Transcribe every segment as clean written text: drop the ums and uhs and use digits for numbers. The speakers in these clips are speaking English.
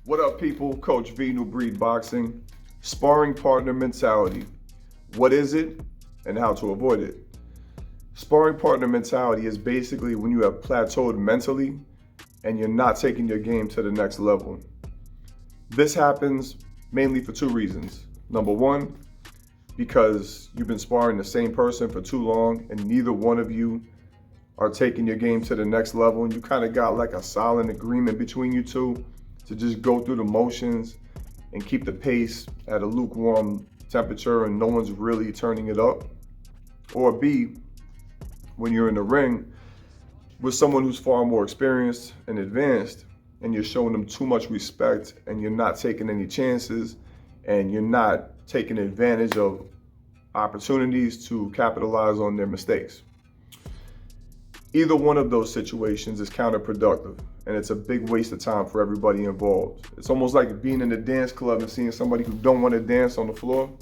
What up, people? Coach V, New Breed Boxing. Sparring partner mentality. What is it and how to avoid it? Sparring partner mentality is basically when you have plateaued mentally and you're not taking your game to the next level. This happens mainly for two reasons. Number one, because you've been sparring the same person for too long and neither one of you are taking your game to the next level, and you kind of got like a silent agreement between you two to just go through the motions and keep the pace at a lukewarm temperature and no one's really turning it up. Or B, when you're in the ring with someone who's far more experienced and advanced and you're showing them too much respect and you're not taking any chances and you're not taking advantage of opportunities to capitalize on their mistakes. Either one of those situations is counterproductive, and it's a big waste of time for everybody involved. It's almost like being in a dance club and seeing somebody who don't want to dance on the floor,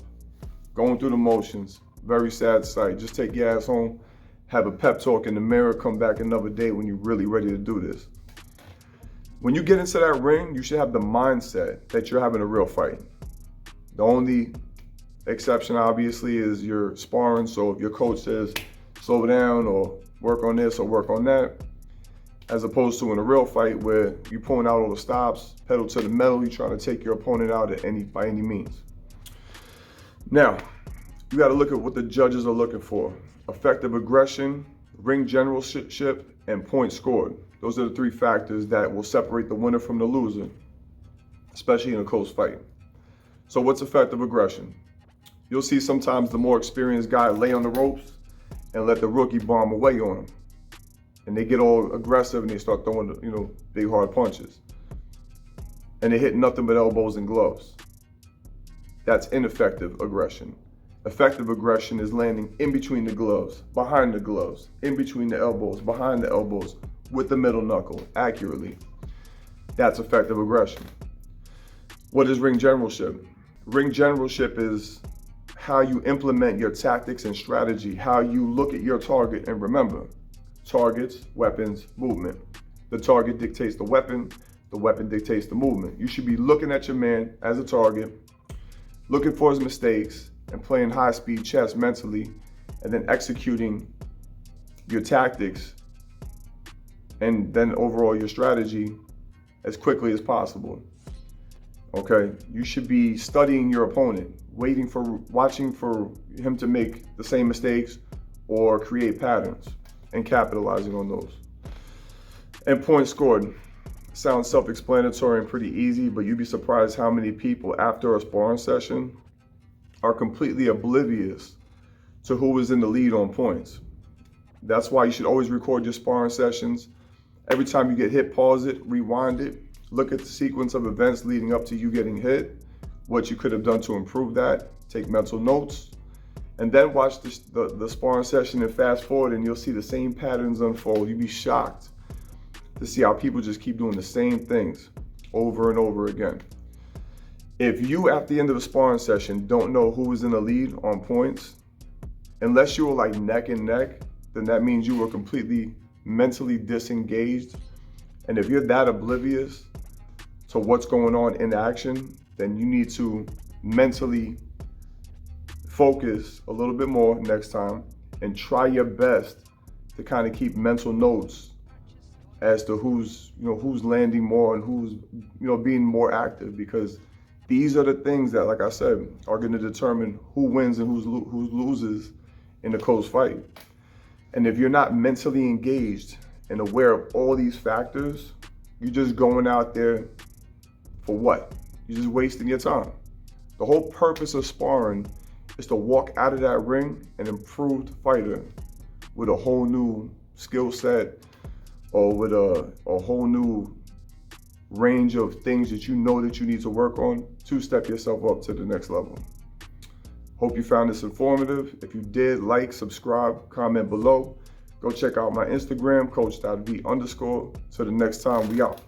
going through the motions. Very sad sight. Just take your ass home, have a pep talk in the mirror, come back another day when you're really ready to do this. When you get into that ring, you should have the mindset that you're having a real fight. The only exception, obviously, is you're sparring. So if your coach says, slow down or work on this or work on that, as opposed to in a real fight where you're pulling out all the stops, pedal to the metal, you're trying to take your opponent out by any means. Now, you got to look at what the judges are looking for. Effective aggression, ring generalship, and points scored. Those are the three factors that will separate the winner from the loser, especially in a close fight. So what's effective aggression? You'll see sometimes the more experienced guy lay on the ropes and let the rookie bomb away on him. And they get all aggressive and they start throwing, big hard punches. And they hit nothing but elbows and gloves. That's ineffective aggression. Effective aggression is landing in between the gloves, behind the gloves, in between the elbows, behind the elbows, with the middle knuckle, accurately. That's effective aggression. What is ring generalship? Ring generalship is how you implement your tactics and strategy, how you look at your target. And remember, targets, weapons, movement. The target dictates the weapon dictates the movement. You should be looking at your man as a target, looking for his mistakes, and playing high-speed chess mentally, and then executing your tactics and then overall your strategy as quickly as possible. Okay, you should be studying your opponent, watching for him to make the same mistakes or create patterns and capitalizing on those. And points scored. Sounds self-explanatory and pretty easy, but you'd be surprised how many people after a sparring session are completely oblivious to who is in the lead on points. That's why you should always record your sparring sessions. Every time you get hit, pause it, rewind it, look at the sequence of events leading up to you getting hit, what you could have done to improve that, take mental notes, and then watch the sparring session and fast forward and you'll see the same patterns unfold. You'd be shocked to see how people just keep doing the same things over and over again. If you, at the end of the sparring session, don't know who is in the lead on points, unless you were like neck and neck, then that means you were completely mentally disengaged. And if you're that oblivious to what's going on in action, then you need to mentally focus a little bit more next time and try your best to kind of keep mental notes as to who's landing more and who's being more active, because these are the things that, like I said, are going to determine who wins and who loses in a close fight. And if you're not mentally engaged and aware of all these factors, you're just going out there for what? You're just wasting your time. The whole purpose of sparring is to walk out of that ring an improved fighter with a whole new skill set or with a whole new range of things that you know that you need to work on to step yourself up to the next level. Hope you found this informative. If you did, like, subscribe, comment below. Go check out my Instagram, coach.v_. Till the next time, we out.